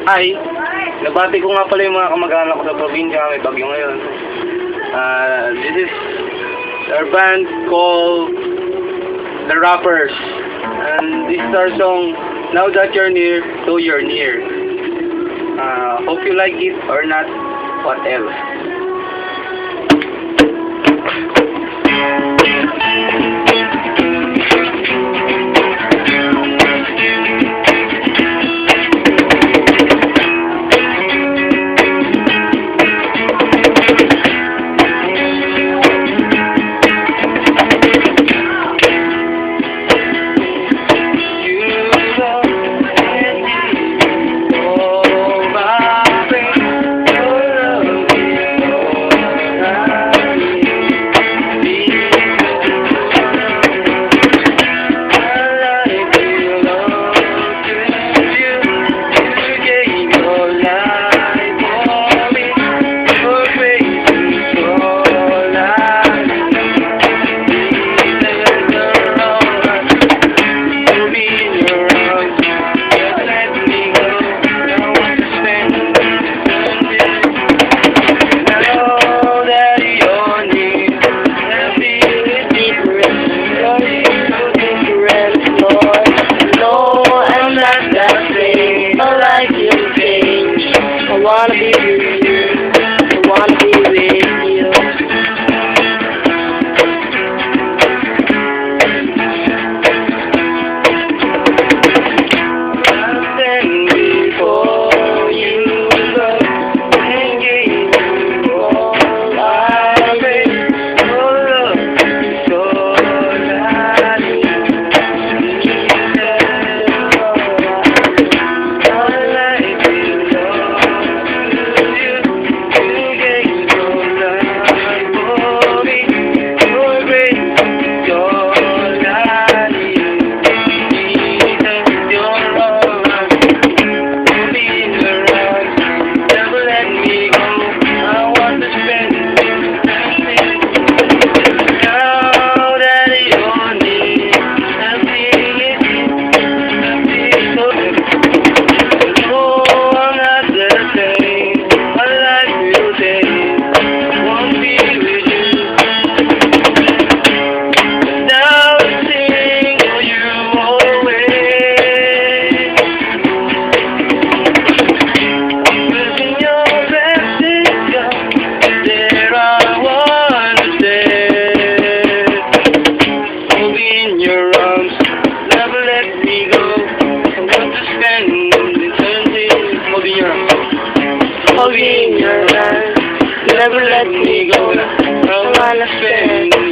Hi! Nabati ko nga pala yung mga kamag-anak ko sa probinsya. May bagyo ngayon. This is our band called The Rappers. And this is our song, Now That You're Near, So You're Near. Hope you like it or not, what else? I wanna be with you. I wanna be with you. Nothing before you love and gave you all I made. Oh, love is all I need. Hold me in your arms, never let me go. I wanna spend